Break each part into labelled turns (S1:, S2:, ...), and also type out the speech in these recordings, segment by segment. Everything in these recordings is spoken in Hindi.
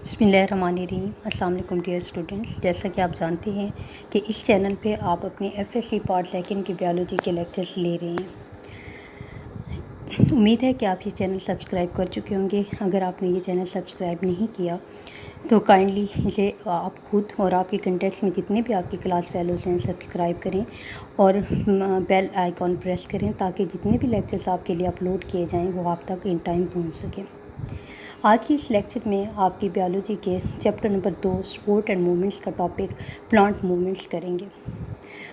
S1: बिस्मिल्लाहिर्रहमानिर्रहीम। अस्सलाम वालेकुम डियर स्टूडेंट्स। जैसा कि आप जानते हैं कि इस चैनल पे आप अपने एफएससी पार्ट सेकंड की बायोलॉजी के लेक्चर्स ले रहे हैं। उम्मीद है कि आप ये चैनल सब्सक्राइब कर चुके होंगे। अगर आपने ये चैनल सब्सक्राइब नहीं किया तो काइंडली इसे आप खुद और आपके कंटेक्ट्स में जितने भी आपकी क्लास फेलोज़ हैं सब्सक्राइब करें और बेल आइकॉन प्रेस करें ताकि जितने भी लेक्चर्स आपके लिए अपलोड किए जाएँ वो आप तक इन टाइम पहुँच सकें। आज की इस लेक्चर में आपकी बायोलॉजी के chapter number 2 sport and movements का टॉपिक प्लांट मूवमेंट्स करेंगे।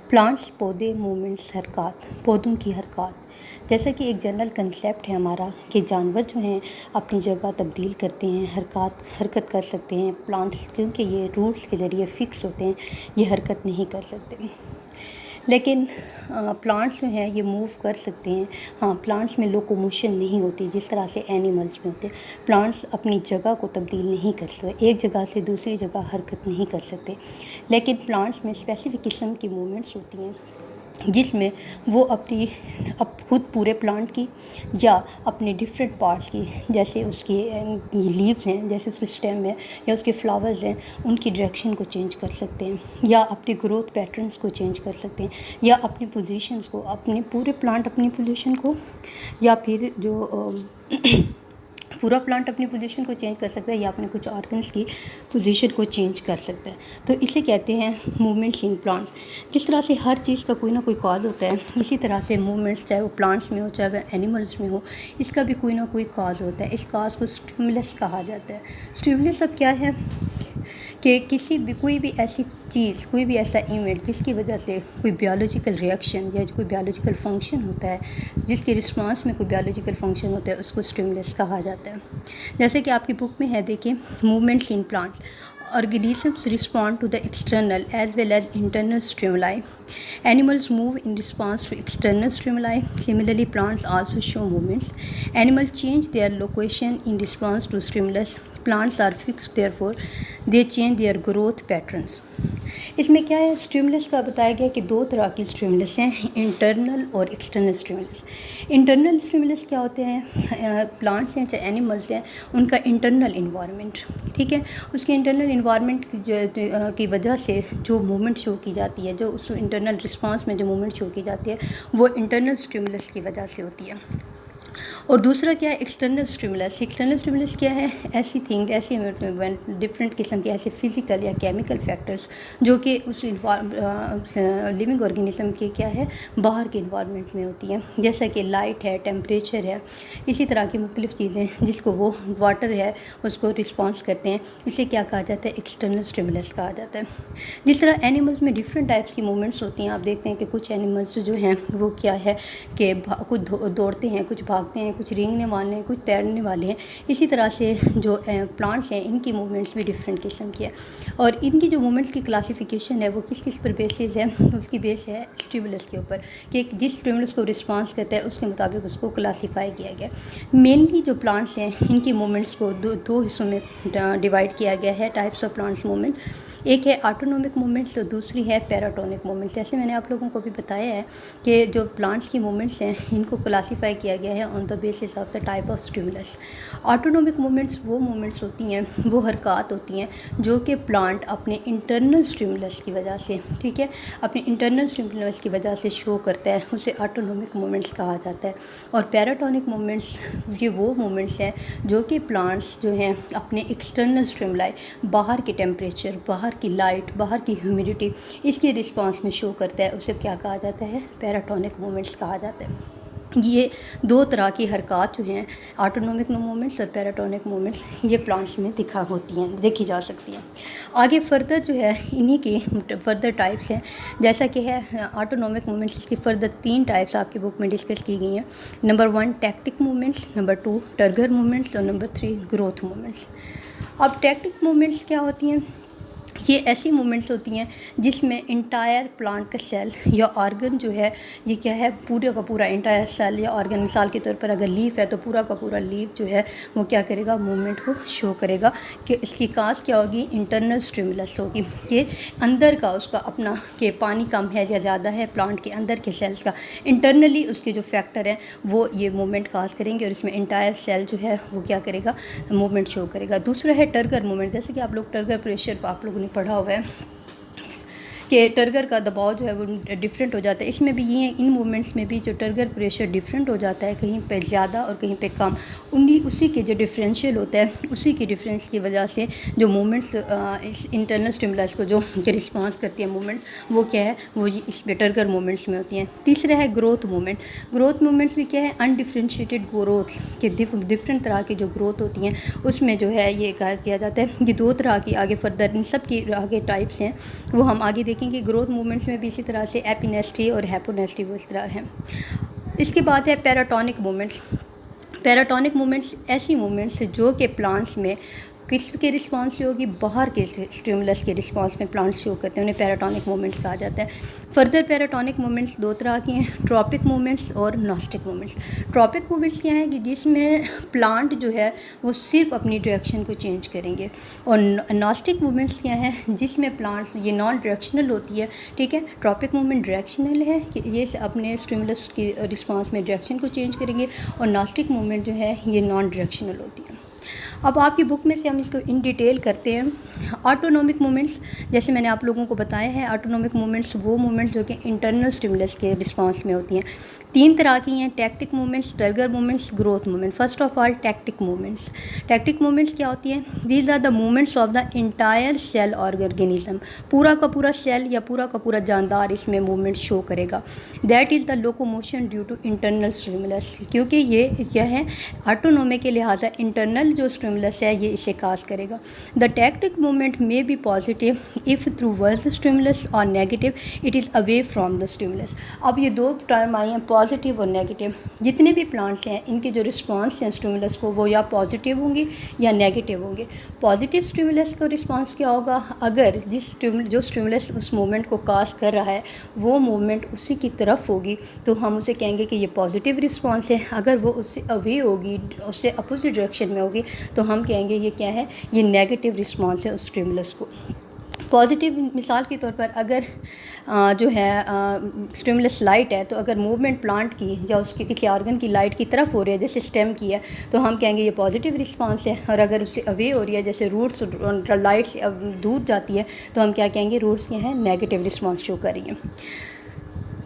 S1: प्लांट्स पौधे मूवमेंट्स हरकत, पौधों की हरकत। जैसा कि एक जनरल कंसेप्ट है हमारा कि जानवर जो हैं अपनी जगह तब्दील करते हैं, हरकत कर सकते हैं। प्लांट्स क्योंकि ये रूट्स के ज़रिए फ़िक्स होते हैं, ये हरकत नहीं कर सकते। लेकिन प्लांट्स जो हैं ये मूव कर सकते हैं। हाँ, प्लांट्स में लोकोमोशन नहीं होती जिस तरह से एनिमल्स में होते। प्लांट्स अपनी जगह को तब्दील नहीं कर सकते, एक जगह से दूसरी जगह हरकत नहीं कर सकते। लेकिन प्लांट्स में स्पेसिफिक किस्म की मूवमेंट्स होती हैं जिसमें वो अपनी खुद पूरे प्लांट की या अपने डिफरेंट पार्ट्स की, जैसे उसके लीव्स हैं, जैसे उसके स्टेम है या उसके फ्लावर्स हैं, उनकी डायरेक्शन को चेंज कर सकते हैं या अपने ग्रोथ पैटर्न्स को चेंज कर सकते हैं या अपनी पोजीशंस को, अपने पूरे प्लांट अपनी पोजीशन को या फिर जो पूरा प्लांट अपनी पोजीशन को चेंज कर सकता है या अपने कुछ ऑर्गन्स की पोजीशन को चेंज कर सकता है। तो इसे कहते हैं मूवमेंट्स इन प्लांट्स। जिस तरह से हर चीज़ का कोई ना कोई कॉज होता है, इसी तरह से मूवमेंट्स चाहे वो प्लांट्स में हो चाहे वो एनिमल्स में हो, इसका भी कोई ना कोई कॉज होता है। इस कॉज को स्टिमुलस कहा जाता है। स्टिमुलस अब क्या है कि कोई भी ऐसी चीज़, कोई भी ऐसा इवेंट जिसकी वजह से कोई बायोलॉजिकल रिएक्शन या कोई बायोलॉजिकल फंक्शन होता है, जिसके रिस्पांस में कोई बायोलॉजिकल फंक्शन होता है, उसको स्टिमुलस कहा जाता है। जैसे कि आपकी बुक में है, देखिए, movements in plants. Organisms respond to the external as well as internal stimuli. Animals move in response to external stimuli. Similarly, plants also show movements. Animals change their location in response to stimulus. Plants are fixed, therefore they change their growth patterns. इसमें क्या है, स्टिमुलस का बताया गया कि दो तरह की स्टिमुलस हैं, इंटरनल और एक्सटर्नल स्टिमुलस। इंटरनल स्टिमुलस क्या होते हैं, प्लांट्स हैं चाहे एनिमल्स हैं, उनका इंटरनल इन्वायरमेंट, ठीक है, उसके इंटरनल इन्वायरमेंट की वजह से जो मूवमेंट शो की जाती है, जो उस इंटरनल रिस्पांस में जो मूवमेंट शो की जाती है, वो इंटरनल स्टिमुलस की वजह से होती है। और दूसरा क्या है, एक्सटर्नल स्टिमुलस। एक्सटर्नल स्टिमुलस क्या है, ऐसी डिफरेंट किस्म के ऐसे फिज़िकल या केमिकल फैक्टर्स जो कि उस लिविंग ऑर्गेनिज्म के क्या है, बाहर के इन्वायरमेंट में होती हैं, जैसा कि लाइट है, टेम्परेचर है, इसी तरह की मुख्तलिफ़ चीज़ें जिसको वो वाटर है उसको रिस्पॉन्स करते हैं। इसे क्या कहा जाता है, एक्सटर्नल स्टिमुलस कहा जाता है। जिस तरह एनिमल्स में डिफरेंट टाइप्स की मूवमेंट्स होती हैं, आप देखते हैं कि कुछ एनिमल्स जो हैं वो क्या है कि कुछ दौड़ते हैं, कुछ भागते हैं, कुछ रेंगने वाले हैं, कुछ तैरने वाले हैं। इसी तरह से जो प्लांट्स हैं, इनकी मूवमेंट्स भी डिफरेंट किस्म की है और इनकी जो मूवमेंट्स की क्लासिफिकेशन है वो किस पर बेसिस है, तो उसकी बेस है स्टिमुलस के ऊपर कि जिस स्टिमुलस को रिस्पांस करता है उसके मुताबिक उसको क्लासीफाई किया गया। मेनली जो प्लांट्स हैं इनकी मूवमेंट्स को दो हिस्सों में डिवाइड किया गया है, टाइप्स ऑफ प्लांट्स मूवमेंट। एक है ऑटोनोमिक मूवमेंट्स और दूसरी है पैराटोनिक मूवमेंट्स। जैसे मैंने आप लोगों को भी बताया है कि जो प्लांट्स की मूवमेंट्स हैं इनको क्लासीफाई किया गया है on the basis of the type of stimulus. Autonomic movements वो मूवमेंट्स होती हैं, वो हरकत होती हैं जो कि प्लांट अपने इंटरनल स्टिमुलस की वजह से, ठीक है, अपने इंटरनल स्टिमुलस की वजह से शो करता है, उसे ऑटोनोमिक मूवमेंट्स कहा जाता है। और पैराटोनिक मूवमेंट्स ये वो मूवमेंट्स हैं जो कि प्लांट्स जो हैं अपने एक्सटर्नल स्टिमुलाई, बाहर के टेम्परेचर, बाहर की लाइट, बाहर की ह्यूमिडिटी, इसके रिस्पांस में शो करता है, उसे क्या कहा जाता है, पैराटोनिक मूवमेंट्स कहा जाता है। ये दो तरह की हरकत जो हैं, ऑटोनोमिक मूवमेंट्स और पैराटोनिक मूवमेंट्स, ये प्लांट्स में देखी जा सकती हैं। आगे फर्दर जो है इन्हीं की फर्दर टाइप्स हैं, जैसा कि है ऑटोनोमिक मूवमेंट्स, इसकी फर्दर 3 टाइप्स आपकी बुक में डिस्कस की गई हैं। Number 1 tactic movements, number 2 turgor movements और नंबर 3 ग्रोथ मूवमेंट्स। अब टैक्टिक मूवमेंट्स क्या होती हैं, ये ऐसी मूवमेंट्स होती हैं जिसमें इंटायर प्लांट का सेल या ऑर्गन जो है, ये क्या है, पूरे का पूरा इंटायर सेल या ऑर्गन, मिसाल के तौर पर अगर लीफ है तो पूरा का पूरा लीफ जो है वो क्या करेगा, मूवमेंट को शो करेगा कि इसकी काज क्या होगी, इंटरनल स्टिमुलस होगी, कि अंदर का उसका अपना कि पानी कम है या ज़्यादा है प्लांट के अंदर के सेल्स का, इंटरनली उसके जो फैक्टर हैं वो ये मूवमेंट काज करेंगे और इसमें इंटायर सेल जो है वो क्या करेगा, मूवमेंट शो करेगा। दूसरा है टर्गर मूवमेंट। जैसे कि आप लोग टर्गर प्रेशर पर आप लोगों ने पढ़ा हुआ है कि टर्गर का दबाव जो है वो डिफरेंट हो जाता है। इसमें भी ये इन मूवमेंट्स में भी जो टर्गर प्रेशर डिफरेंट हो जाता है, कहीं पे ज़्यादा और कहीं पे कम, उसी के जो डिफरेंशियल होता है उसी की डिफरेंस की वजह से जो मूवमेंट्स इस इंटरनल स्टिमुलस को जो रिस्पांस करती है मूवमेंट, वो क्या है, वो इस टर्गर मूवमेंट्स में होती हैं। तीसरा है ग्रोथ मूवमेंट। ग्रोथ मूवमेंट्स भी क्या है, अनडिफ्रेंशिएटेड ग्रोथ के डिफरेंट तरह की जो ग्रोथ होती हैं उसमें जो है ये कहा किया जाता है कि दो तरह की आगे फर्दर इन सब की आगे टाइप्स हैं वो हम आगे देखेंगे। ग्रोथ मूवमेंट्स में भी इसी तरह से एपिनेस्ट्री और हैपोनेस्ट्री वो इस तरह है। इसके बाद है पैराटोनिक मूवमेंट्स। पैराटोनिक मूवमेंट्स ऐसी मूवमेंट्स जो कि प्लांट्स में किसके रिस्पांस से होगी, बाहर के स्टिमुलस के रिस्पांस में प्लांट शो करते हैं, उन्हें पैराटोनिक मूवमेंट्स कहा जाता है। फर्दर पैराटोनिक मूवमेंट्स दो तरह की हैं, ट्रॉपिक मूवमेंट्स और नॉस्टिक मूवमेंट्स। ट्रॉपिक मूवमेंट्स क्या है कि जिसमें प्लांट जो है वो सिर्फ अपनी डायरेक्शन को चेंज करेंगे, और नॉस्टिक मूवमेंट्स क्या है जिसमें प्लांट्स ये नॉन डायरेक्शनल होती है। ठीक है, ट्रॉपिक मूवमेंट डायरेक्शनल है कि ये अपने स्टिमुलस की रिस्पांस में डायरेक्शन को चेंज करेंगे, और नॉस्टिक मूवमेंट जो है ये नॉन डायरेक्शनल होती है। अब आपकी बुक में से हम इसको इन डिटेल करते हैं। ऑटोनोमिक मूवमेंट्स, जैसे मैंने आप लोगों को बताया है, ऑटोनोमिक मूवमेंट्स वो मूवमेंट्स जो कि इंटरनल स्टिमुलस के रिस्पांस में होती हैं। तीन तरह की हैं, tactic movements, turgor movements, growth movement. First of all tactic movements. Tactic movements क्या होती हैं, these are the movements of the entire cell organism. पूरा का पूरा सेल या पूरा का पूरा जानदार इसमें मूवमेंट शो करेगा। That is the locomotion due to internal stimulus, क्योंकि ये क्या है, ऑटोनोमिक के लिहाजा इंटरनल जो स्टिमुलस है ये इसे काज करेगा। The tactic movement may be positive if towards stimulus और negative it is away from the stimulus. अब ये दो टर्म आई हैं, पॉजिटिव और नेगेटिव। जितने भी प्लांट्स हैं इनके जो रिस्पांस हैं स्टिमुलस को वो या पॉजिटिव होंगे या नेगेटिव होंगे। पॉजिटिव स्टिमुलस का रिस्पांस क्या होगा, अगर जो स्टिमुलस उस मूवमेंट को काज कर रहा है वो मूवमेंट उसी की तरफ होगी तो हम उसे कहेंगे कि ये पॉजिटिव रिस्पांस है। अगर वो उससे अवे होगी, उससे अपोजिट डायरेक्शन में होगी, तो हम कहेंगे ये क्या है, ये नेगेटिव रिस्पांस है उस स्टिमुलस को। पॉजिटिव मिसाल के तौर पर अगर जो है स्टिमुलस लाइट है, तो अगर मूवमेंट प्लांट की या उसके किसी ऑर्गन की लाइट की तरफ हो रही है, जैसे स्टेम की है, तो हम कहेंगे ये पॉजिटिव रिस्पांस है। और अगर उससे अवे हो रही है, जैसे रूट्स लाइट से दूर जाती है, तो हम क्या कहेंगे, रूट्स क्या हैं, नेगेटिव रिस्पांस शो कर रही हैं।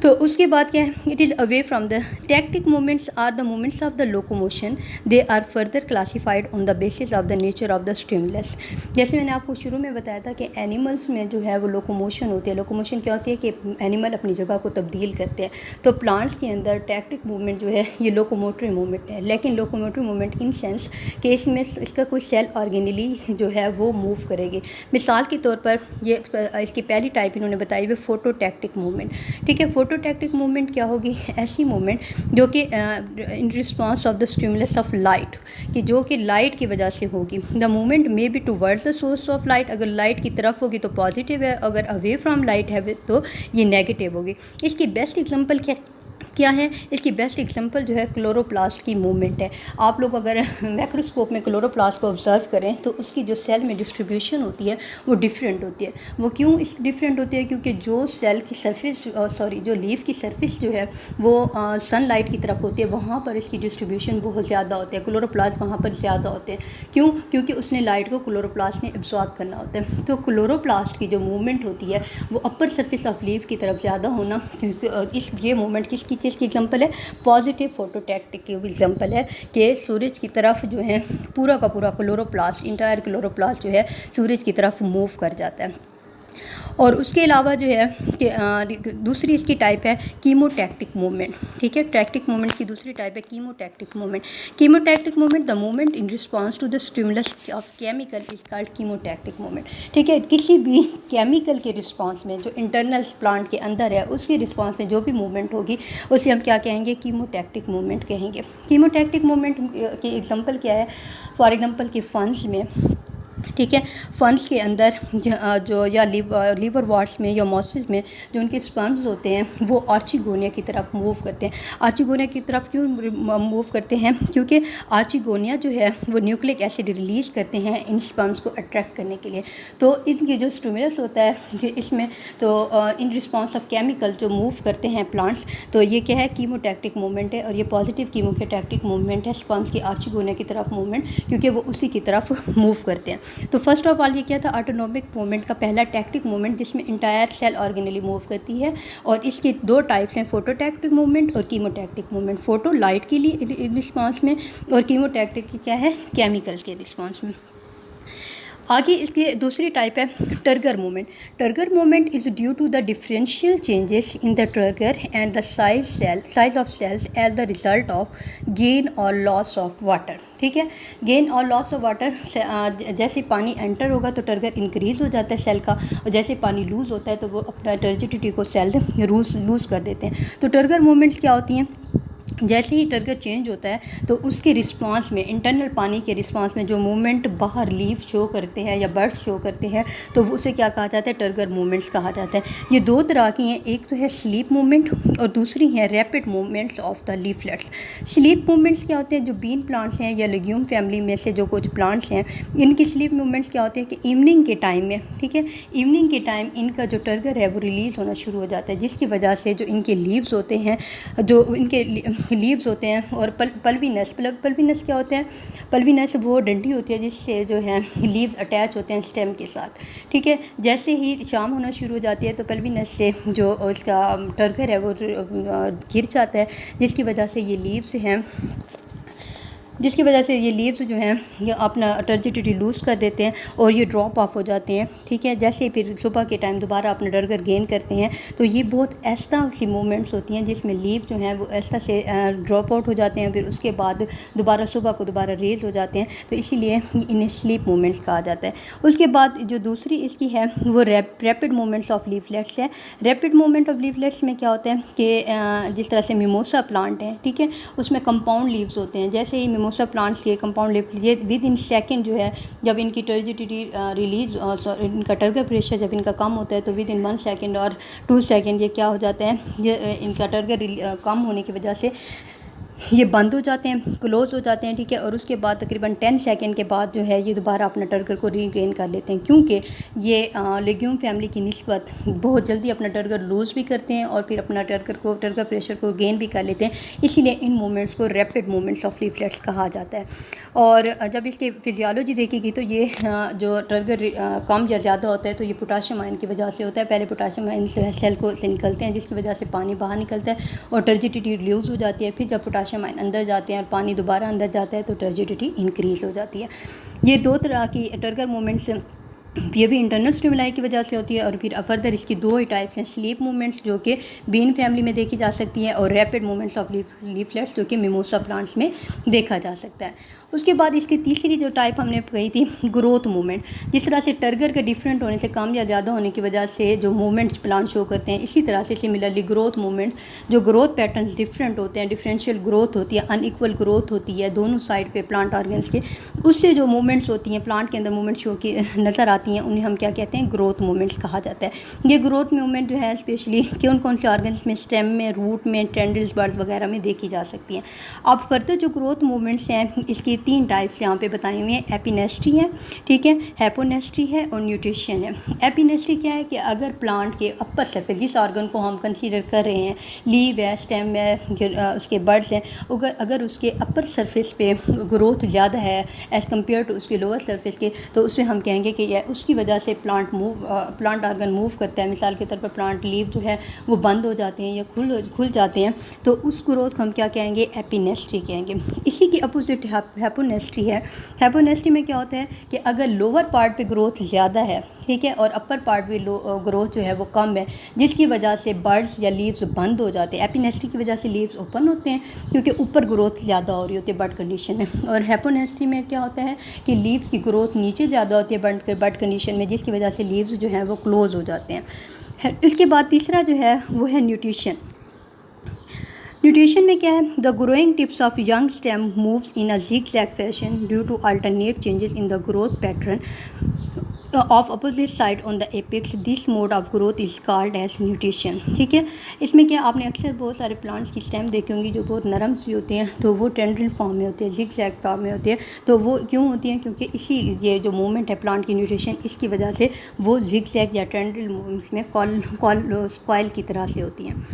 S1: तो उसके बाद क्या है, it is away from the tactic movements are the movements of the locomotion, they are further classified on the basis of the nature of the stimulus. जैसे मैंने आपको शुरू में बताया था कि एनिमल्स में जो है वो लोकोमोशन होती है। लोकोमोशन क्या होती है कि एनिमल अपनी जगह को तब्दील करते हैं, तो प्लांट्स के अंदर टैक्टिक मूवमेंट जो है ये लोकोमोटरी मूवमेंट है। लेकिन लोकोमोटरी मूवमेंट इन सेंस कि इसमें इसका कोई सेल ऑर्गेनली जो है वो मूव करेगी। मिसाल के तौर पर ये इसकी पहली टाइप इन्होंने बताई हुई फोटोटैक्टिक मूवमेंट। ठीक है, फोटोटैक्टिक मूवमेंट क्या होगी, ऐसी मूवमेंट जो कि इन response of the stimulus of light, कि जो कि लाइट की वजह से होगी। The movement may be towards the source of light, अगर लाइट की तरफ होगी तो पॉजिटिव है, अगर अवे फ्रॉम लाइट है तो ये नेगेटिव होगी। इसकी बेस्ट एग्जांपल क्या है, इसकी बेस्ट एग्जांपल जो है क्लोरोप्लास्ट की मूवमेंट है। आप लोग अगर माइक्रोस्कोप में क्लोरोप्लास्ट को ऑब्जर्व करें तो उसकी जो सेल में डिस्ट्रीब्यूशन होती है वो डिफरेंट होती है। वो क्यों इस डिफरेंट होती है, क्योंकि जो सेल की सरफेस जो लीफ की सरफेस जो है वो सनलाइट की तरफ होती है, वहाँ पर इसकी डिस्ट्रीब्यूशन बहुत ज़्यादा होती है। क्लोरोप्लास्ट वहाँ पर ज़्यादा होते हैं, क्यों, क्योंकि उसने लाइट को क्लोरोप्लास्ट ने एब्जॉर्ब करना होता है। तो क्लोरोप्लास्ट की जो मूवमेंट होती है वो अपर सरफेस ऑफ लीफ की तरफ ज़्यादा होना, इस ये मूवमेंट किसकी एग्जांपल है, पॉजिटिव फोटोटैक्टिक की एग्जांपल है कि सूरज की तरफ जो है पूरा का पूरा क्लोरोप्लास्ट, इंटायर क्लोरोप्लास्ट जो है सूरज की तरफ मूव कर जाता है। और उसके अलावा जो है कि दूसरी इसकी टाइप है कीमोटैक्टिक मूवमेंट। ठीक है, टैक्टिक मूवमेंट की दूसरी टाइप है chemotactic movement. Chemotactic movement, the movement in response to the stimulus of chemical is called chemotactic movement. ठीक है, किसी भी केमिकल के रिस्पांस में जो इंटरनल प्लांट के अंदर है उसके रिस्पांस में जो भी मूवमेंट होगी उसे हम क्या कहेंगे, कीमोटैक्टिक मूवमेंट कहेंगे। कीमोटैक्टिक मूवमेंट की एग्जांपल क्या है, फॉर एग्जांपल कि फंड्स में ठीक है। फंड्स के अंदर जो या लीवर वार्ड्स में या मॉसिस में जो उनके स्पर्म्स होते हैं वो आर्चिगोनिया की तरफ मूव करते हैं। आर्चिगोनिया की तरफ क्यों मूव करते हैं? क्योंकि आर्चिगोनिया जो है वो न्यूक्लिक एसिड रिलीज़ करते हैं इन स्पर्म्स को अट्रैक्ट करने के लिए। तो इनकी जो स्टिमुलस होता है कि इसमें तो इन रिस्पॉन्स ऑफ केमिकल जो मूव करते हैं प्लांट्स, तो ये क्या है? कीमोटैक्टिक मूवमेंट है, और ये पॉजिटिव कीमोटैक्टिक मूवमेंट है स्पर्म्स की आर्चिगोनिया की तरफ मूवमेंट, क्योंकि वो उसी की तरफ मूव करते हैं। तो फर्स्ट ऑफ ऑल ये क्या था? ऑटोनोमिक मूवमेंट का पहला टैक्टिक मूवमेंट जिसमें इंटायर सेल ऑर्गेनली मूव करती है, और इसके दो टाइप्स हैं, फोटोटैक्टिक मूवमेंट और कीमोटैक्टिक मूवमेंट। फोटो लाइट के लिए रिस्पांस में, और कीमोटैक्टिक की क्या है? केमिकल्स के रिस्पांस में। आगे इसकी दूसरी टाइप है turgor movement. Turgor movement is due to the differential changes in the turgor and the size of cells as the result of gain और लॉस ऑफ वाटर। ठीक है, गेन और लॉस ऑफ वाटर, जैसे पानी एंटर होगा तो टर्गर इंक्रीज़ हो जाता है सेल का, और जैसे पानी लूज़ होता है तो वो अपना टर्जिडिटी को सेल लूज़ कर देते हैं। तो टर्गर मूवमेंट्स क्या होती हैं? जैसे ही टर्गर चेंज होता है तो उसके रिस्पांस में, इंटरनल पानी के रिस्पांस में जो मूवमेंट बाहर लीव शो करते हैं या बर्ड्स शो करते हैं, तो उसे क्या कहा जाता है? टर्गर मूवमेंट्स कहा जाता है। ये दो तरह की हैं, एक तो है स्लीप मूवमेंट और दूसरी है rapid movements of the leaflets. Sleep movements क्या होते हैं? जो बीन प्लांट्स हैं या लेग्यूम फैमिली में से जो कुछ प्लांट्स हैं, इनकी स्लीप मूवमेंट्स क्या होते हैं कि इवनिंग के टाइम में, ठीक है, इवनिंग के टाइम इनका जो टर्गर है वो रिलीज़ होना शुरू हो जाता है, जिसकी वजह से जो इनके लीव्स होते हैं, जो इनके लीव्स होते हैं, और पल्वीनस क्या होता है? पल्वीनस वो डंडी होती है जिससे जो है लीव्स अटैच होते हैं स्टेम के साथ। ठीक है, जैसे ही शाम होना शुरू हो जाती है तो पल्वीनस से जो इसका टर्गर है वो गिर जाता है, जिसकी वजह से ये लीव्स जो हैं ये अपना टर्जिडिटी लूज़ कर देते हैं और ये ड्रॉप ऑफ हो जाते हैं। ठीक है, जैसे फिर सुबह के टाइम दोबारा अपना टर्गर गेन करते हैं, तो ये बहुत ऐसा सी मूवमेंट्स होती हैं जिसमें लीव जो हैं वो ऐसा से ड्रॉप आउट हो जाते हैं, फिर उसके बाद दोबारा सुबह को दोबारा रेज हो जाते हैं, तो इसीलिए इन्हें स्लीप मूवमेंट्स कहा जाता है। उसके बाद जो दूसरी इसकी है वो रैपिड मूवमेंट्स ऑफ लीफलेट्स है। रैपिड मूवमेंट ऑफ लीफलेट्स में क्या होता है कि जिस तरह से मिमोसा प्लांट है, ठीक है, उसमें कंपाउंड लीव्स होते हैं। जैसे ही मिमोसा प्लांट्स के कंपाउंड लीव ये विद इन सेकेंड जो है, जब इनकी टर्जिडिटी रिलीज इनका टर्गर प्रेशर जब इनका कम होता है तो विद इन 1 सेकेंड और 2 सेकेंड ये क्या हो जाता है, ये इनका टर्गर कम होने की वजह से ये बंद हो जाते हैं, क्लोज़ हो जाते हैं। ठीक है, और उसके बाद तकरीबन 10 सेकंड के बाद जो है ये दोबारा अपना टर्गर को रीगेन कर लेते हैं, क्योंकि ये लेग्यूम फैमिली की निस्बत बहुत जल्दी अपना टर्गर लूज़ भी करते हैं और फिर अपना टर्गर प्रेशर को गेन भी कर लेते हैं। इसीलिए इन मूवमेंट्स को रैपिड मूवमेंट्स ऑफ लीफलेट्स कहा जाता है। और जब इसकी फिजियोलॉजी देखेगी तो ये जो टर्गर कम या ज़्यादा होता है तो ये पोटाशियम आयन की वजह से होता है। पहले पोटाशियम आयन सेल से निकलते हैं, जिसकी वजह से पानी बाहर निकलता है और टर्जिडिटी लूज़ हो जाती है। फिर जब पोटाशियम आयन अंदर जाते हैं और पानी दोबारा अंदर जाता है तो टर्जिडिटी इंक्रीज़ हो जाती है। ये दो तरह की टर्गर मूवमेंट्स, ये भी इंटरनल स्टिमुलाई की वजह से होती है, और फिर फर्दर इसकी दो ही टाइप्स हैं, स्लीप मूवमेंट्स जो कि बीन फैमिली में देखी जा सकती हैं, और रैपिड मूवमेंट्स ऑफ लीफलेट्स जो कि मिमोसा प्लांट्स में देखा जा सकता है। उसके बाद इसकी तीसरी जो टाइप हमने कही थी ग्रोथ मूवमेंट। जिस तरह से टर्गर के डिफरेंट होने से, कम या ज़्यादा होने की वजह से जो मूवमेंट्स प्लांट शो करते हैं, इसी तरह से सिमिलरली ग्रोथ मूवमेंट्स, जो ग्रोथ पैटर्न्स डिफरेंट होते हैं, डिफरेंशियल ग्रोथ होती है, अनइक्वल ग्रोथ होती है दोनों साइड पे प्लांट ऑर्गन्स के, उससे जो मूवमेंट्स होती हैं प्लांट के अंदर मूवमेंट शो की नज़र आती हैं, उन्हें हम क्या कहते हैं? ग्रोथ मूवमेंट्स कहा जाता है। ये ग्रोथ मूवमेंट जो है स्पेशली कौन से ऑर्गन्स में, स्टेम में, रूट में, टेंडल्स, बर्ड्स वगैरह में देखी जा सकती हैं। अब फर्दर जो ग्रोथ मूवमेंट्स हैं इसकी 3 टाइप्स यहाँ पे बताई हुई हैं। एपिनेस्ट्री है, ठीक है, हैपोनेस्ट्री है और न्यूट्रिशन है। एपिनेस्ट्री क्या है कि अगर प्लांट के अपर सरफेस, जिस ऑर्गन को हम कंसीडर कर रहे हैं, लीव है, स्टेम है, उसके बर्ड्स हैं, अगर उसके अपर सरफेस पे ग्रोथ ज़्यादा है एज़ कम्पेयर टू उसके लोअर सरफेस के, तो उसमें हम कहेंगे कि उसकी वजह से प्लांट ऑर्गन मूव करता है। मिसाल के तौर पर प्लांट लीव जो है वो बंद हो जाते हैं या खुल जाते हैं, तो उस ग्रोथ को हम क्या कहेंगे? एपिनेस्ट्री कहेंगे। इसी की अपोजिट हैपोनेस्ट्री है। हैपोनेस्ट्री में क्या होता है कि अगर लोअर पार्ट पे ग्रोथ ज़्यादा है, ठीक है, और अपर पार्ट पे ग्रोथ जो है वो कम है, जिसकी वजह से बर्ड्स या लीव्स बंद हो जाते हैं। एपिनेस्ट्री की वजह से लीव्स ओपन होते हैं क्योंकि ऊपर ग्रोथ ज़्यादा हो रही होती है बर्ड कंडीशन में, और हैपोनेस्ट्री में क्या होता है कि लीव्स की ग्रोथ नीचे ज़्यादा होती है बर्ड कंडीशन में, जिसकी वजह से लीव्स जो हैं वो क्लोज़ हो जाते हैं। इसके बाद तीसरा जो है वो है न्यूट्रिशन। न्यूट्रिशन में क्या है, the growing tips of young stem moves in a zigzag fashion due to alternate changes in the growth pattern of opposite side on the apex, this mode of growth is called as nutrition. ठीक है, इसमें क्या आपने अक्सर बहुत सारे प्लांट्स की स्टेम देखे होंगी जो बहुत नरम सी होती हैं, तो वो टेंड्रिल फॉर्म में होती है, जिगजैग फॉर्म में होती है। तो वो क्यों होती हैं, क्योंकि इसी ये जो मूवमेंट है प्लांट की न्यूट्रिशन, इसकी वजह से वो जिगजैग या टेंड्रिल मूवमेंट्स में कॉइल की तरह से होती हैं।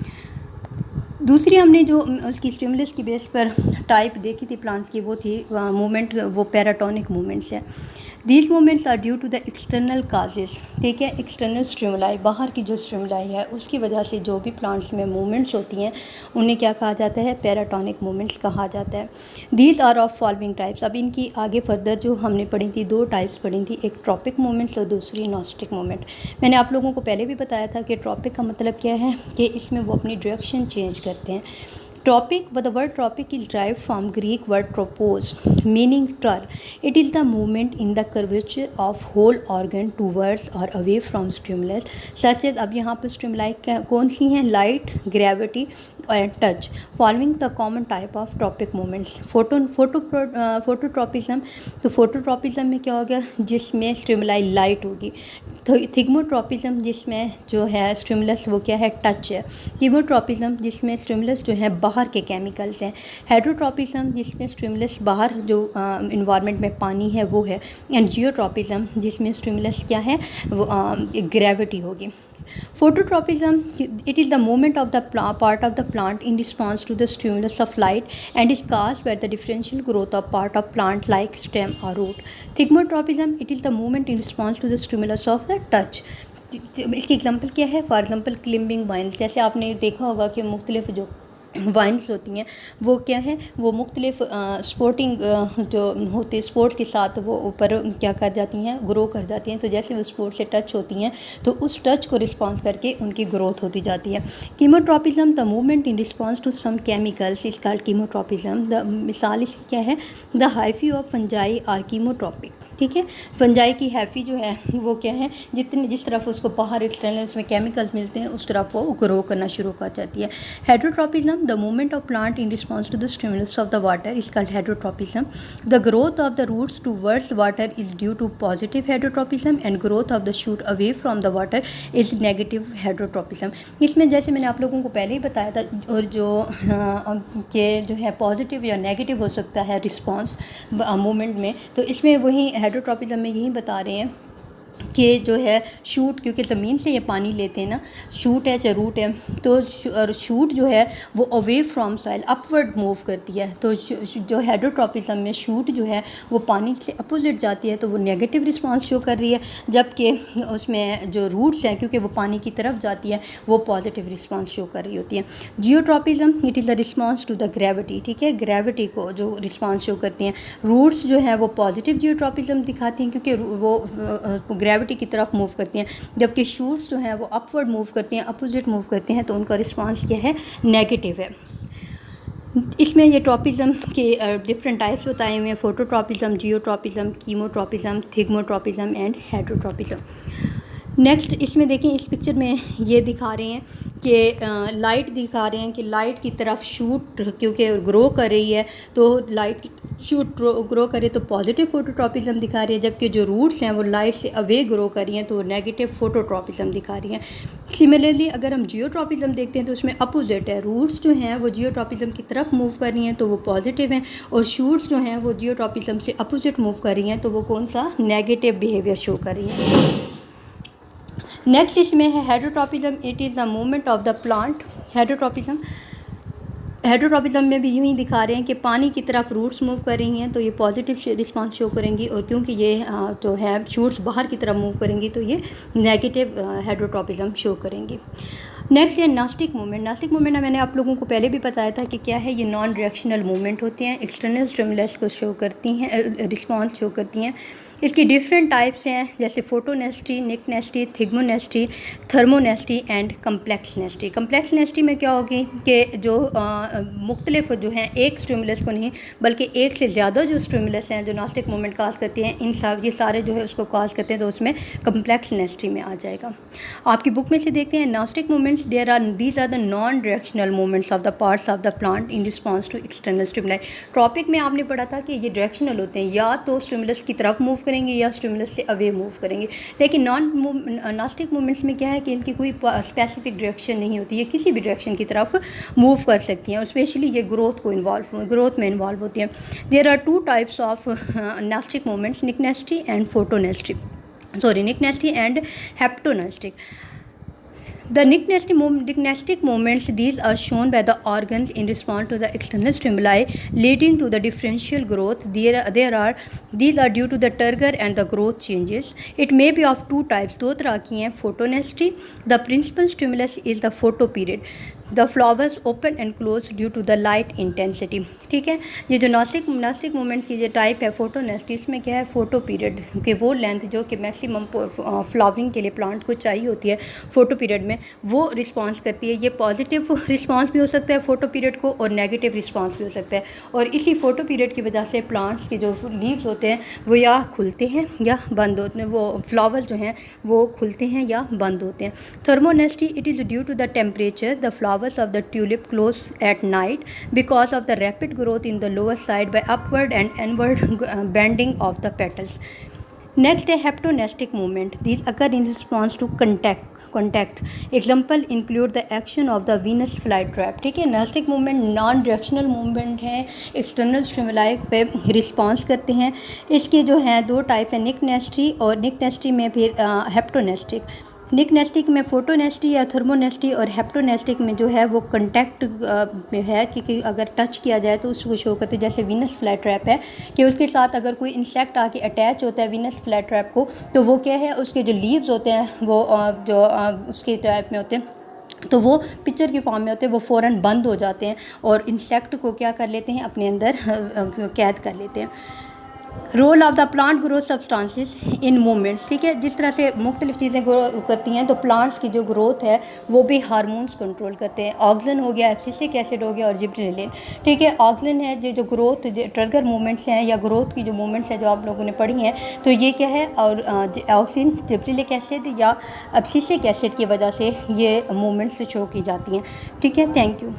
S1: दूसरी हमने जो उसकी स्टिमुलस की बेस पर टाइप देखी थी प्लांट्स की, वो थी मूवमेंट, वो पैराटोनिक मूवमेंट्स है। These movements are due to the external causes. ठीक है, एक्सटर्नल स्टिमुलाई, बाहर की जो स्टिमुलाई है उसकी वजह से जो भी प्लांट्स में मूवमेंट्स होती हैं उन्हें क्या कहा जाता है, पैराटोनिक मूवमेंट्स कहा जाता है। These are of following types. अब इनकी आगे फर्दर जो हमने पढ़ी थी, दो टाइप्स पढ़ी थी, एक ट्रॉपिक मूवमेंट्स और दूसरी नॉस्टिक मूवमेंट। मैंने आप लोगों को पहले भी बताया था कि ट्रॉपिक का मतलब क्या है, कि इसमें वो अपनी डायरेक्शन चेंज करते हैं। Tropic, but the word tropic is derived from Greek word tropos, meaning turn. It is the movement in the curvature of whole organ towards or away from stimulus, such as अब यहाँ पर stimuli कौन सी हैं, light, gravity and touch. Following the common type of tropic movements, phototropism। तो phototropism में क्या हो गया, जिसमें stimuli light होगी। तो थिग्मोट्रोपिज्म जिसमें जो है स्टिमुलस वो क्या है, टच है। कीमोट्रोपिज्म जिसमें स्टिमुलस जो है बाहर के केमिकल्स हैं। हेड्रोट्रोपिज्म जिसमें स्टिमुलस बाहर जो इन्वायरमेंट में पानी है वो है। एंड जियोट्रोपिज्म जिसमें स्टिमुलस क्या है, वो ग्रेविटी होगी। Phototropism, it is the movement of the part of the plant in response to the stimulus of light and is caused by the differential growth of part of plant like stem or root. Thigmotropism, it is the movement in response to the stimulus of the touch. इसकी एग्जांपल क्या है, फॉर एग्जांपल क्लिम्बिंग वाइन्स, जैसे आपने देखा होगा कि मुख्तलिफ जो वाइन्स होती हैं वो क्या है, वो मुख्तलिफ स्पोर्टिंग जो होते हैं स्पोर्ट्स के साथ वो ऊपर क्या कर जाती हैं, ग्रो कर जाती हैं। तो जैसे वो स्पोर्ट्स से टच होती हैं तो उस टच को रिस्पॉन्स करके उनकी ग्रोथ होती जाती है। Chemotropism, the movement in response to some chemicals is called chemotropism. The मिसाल इसकी क्या है, the hyphae of fungi are chemotropic. ठीक है, फंजाई की हैफ़ी जो है वो क्या है, जिस तरफ उसको बाहर एक्सटर्नल उसमें केमिकल्स मिलते हैं उस तरफ वो ग्रो करना शुरू कर जाती है। हेड्रोट्रोपिज्म, the movement of plant in response to the stimulus of the water is called heterotropism. The growth of the roots towards water is due to positive heterotropism and growth of the shoot away from the water is negative heterotropism. इसमें जैसे मैंने आप लोगों को पहले ही बताया था, और जो के जो है पॉजिटिव या नेगेटिव हो सकता है रिस्पॉन्स मूवमेंट में, तो इसमें वही हेटेरोट्रोपिज्म में यही बता रहे हैं कि जो है शूट, क्योंकि ज़मीन से ये पानी लेते हैं ना, शूट है चाहे रूट है, तो शूट जो है वो away from soil upward move करती है। तो जो हेड्रोट्रोपिज्म में शूट जो है वो पानी से अपोजिट जाती है, तो वो नेगेटिव रिस्पांस शो कर रही है, जबकि उसमें जो रूट्स हैं क्योंकि वो पानी की तरफ जाती है वो पॉजिटिव रिस्पांस शो कर रही होती है। Geotropism, it is the response to the gravity. ठीक है, ग्रेविटी को जो रिस्पांस शो करती हैं। रूट्स जो है वो पॉजिटिव जियोट्रोपिज्म दिखाती हैं क्योंकि वो ग्रेविटी की तरफ मूव करती हैं, जबकि शूट्स जो हैं वो अपवर्ड मूव करती हैं, अपोजिट मूव करती हैं, तो उनका रिस्पांस क्या है, नेगेटिव है। इसमें ये ट्रोपिज्म के डिफरेंट टाइप्स बताए हुए हैं, phototropism, geotropism, chemotropism, thigmotropism and heterotropism. Next इसमें देखें, इस पिक्चर में ये दिखा रहे हैं कि लाइट दिखा रहे हैं कि लाइट की तरफ शूट क्योंकि ग्रो कर रही है, तो लाइट शूट ग्रो करे तो पॉजिटिव फोटोट्रोपिज्म दिखा रही है, जबकि जो रूट्स हैं वो लाइट से अवे ग्रो कर रही हैं तो नेगेटिव फोटोट्रोपिज्म दिखा रही हैं। सिमिलरली अगर हम जियोट्रोपिज्म देखते हैं तो उसमें अपोजिट है, रूट्स जो हैं वो जियोट्रोपिज्म की तरफ मूव कर रही हैं तो वो पॉजिटिव हैं, और शूट्स जो हैं वो जियोट्रोपिज्म से अपोजिट मूव कर रही हैं तो वो कौन सा, नेगेटिव बिहेवियर शो कर रही हैं। नेक्स्ट इसमें है heterotropism, it is the movement of the plant. Heterotropism में भी यूँ ही दिखा रहे हैं कि पानी की तरफ रूट्स मूव कर रही हैं तो ये पॉजिटिव रिस्पांस शो करेंगी, और क्योंकि ये जो है शूट्स बाहर की तरफ मूव करेंगी तो ये नेगेटिव हेटेरोट्रोपिज्म शो करेंगी। नेक्स्ट है नास्टिक मूवमेंट। नास्टिक मूवमेंट मैंने आप लोगों को पहले भी बताया था कि क्या है, ये नॉन डायरेक्शनल मूवमेंट होते हैं, एक्सटर्नल स्टिमुलस को शो करती हैं, रिस्पॉन्स शो करती हैं, इसकी डिफरेंट टाइप्स हैं, जैसे photonasty, nyctinasty, thigmonasty, thermonasty and complex nasty. Complex nasty में क्या होगी कि जो मुख्तलिफ जो हैं, एक स्टिमुलस को नहीं बल्कि एक से ज़्यादा जो स्टिमुलस हैं जो नॉस्टिक मूवमेंट काज करती हैं, इन सब ये सारे जो है उसको काज करते हैं, तो उसमें कम्प्लेक्स नेस्टी में आ जाएगा। आपकी बुक में से देखते हैं, nastic movements these are the non directional movements of the parts of the plant in response to external stimuli. Topic में आपने पढ़ा था कि ये डायरेक्शनल होते हैं, या तो स्टिमुलस की तरफ मूव करेंगे या स्टिमुलस से अवे मूव करेंगे। लेकिन नॉस्टिक मूवमेंट्स में क्या है कि इनकी कोई स्पेसिफिक डायरेक्शन नहीं होती, ये किसी भी डायरेक्शन की तरफ मूव कर सकती हैं, और स्पेशली ये ग्रोथ में इन्वॉल्व होती हैं। There are two types of nastic movements, nyctinasty and photonasty, nyctinasty and haptonastic. The nicknestic movements, these are shown by the organs in response to the external stimuli, leading to the differential growth. These are due to the turgor and the growth changes. It may be of two types, दो तरह की हैं। Photonesty, the principal stimulus is the photoperiod. The flowers open and close due to the light intensity। ठीक है, ये जो नॉस्टिक मूवमेंट्स की जो टाइप है फोटोनेस्टी, इसमें क्या है, फोटो पीरियड के वो लेंथ जो कि मैक्सिमम फ्लावरिंग के लिए प्लांट को चाहिए होती है फोटो पीरियड में, वो रिस्पांस करती है। ये पॉजिटिव रिस्पांस भी हो सकता है फोटो पीरियड को, और नेगेटिव रिस्पांस भी हो सकता है। और इसी फोटो पीरियड की वजह से प्लांट्स के जो लीव्स होते हैं वो या खुलते हैं या बंद होते हैं, वो फ्लावर्स जो हैं वो खुलते हैं या बंद होते हैं। Thermonasty, it is due to the temperature, the flowers of the tulip close at night because of the rapid growth in the lower side by upward and inward bending of the petals. Next, a heptonestic movement. These occur in response to contact. Example include the action of the Venus flytrap। ठीक है, nastic movement non directional movement है, एक्सटर्नल स्टिमुलाई पे रिस्पॉन्स करते हैं। इसके जो हैं दो टाइप्स हैं, निकनेस्टी, और निकनेस्टी में फिर हेप्टोनेस्टिक। निकनेस्टिक में फोटोनेस्टी या थर्मोनेस्टी, और हेप्टोनेस्टिक में जो है वो कंटेक्ट में है, क्योंकि अगर टच किया जाए तो उसको शो करते हैं। जैसे वीनस फ्लाई ट्रैप है कि उसके साथ अगर कोई इंसेक्ट आके अटैच होता है वीनस फ्लाई ट्रैप को, तो वो क्या है, उसके जो लीव्स होते हैं वो जो उसके टाइप में होते हैं, तो वो पिक्चर के फॉर्म में होते हैं, वो फ़ौरन बंद हो जाते हैं और इंसेक्ट को क्या कर लेते हैं, अपने अंदर कैद कर लेते हैं। Role of the plant growth substances in movements. ठीक है, जिस तरह से मुख्तलिफ चीज़ें ग्रो करती हैं, तो प्लांट्स की जो ग्रोथ है वो भी हार्मोन्स कंट्रोल करते हैं। ऑक्सिन हो गया, एब्सिसिक एसिड हो गया, और जिब्रेलिन। ठीक है, ऑक्सिन है जो ग्रोथ ट्रिगर मूवमेंट्स हैं या ग्रोथ की जो मूवमेंट्स हैं जो आप लोगों ने पढ़ी हैं, तो ये क्या है, और ऑक्सिन, जिब्रेलिक एसिड या एब्सिसिक एसिड की वजह से ये मूवमेंट्स शो की जाती हैं। ठीक है, थैंक यू।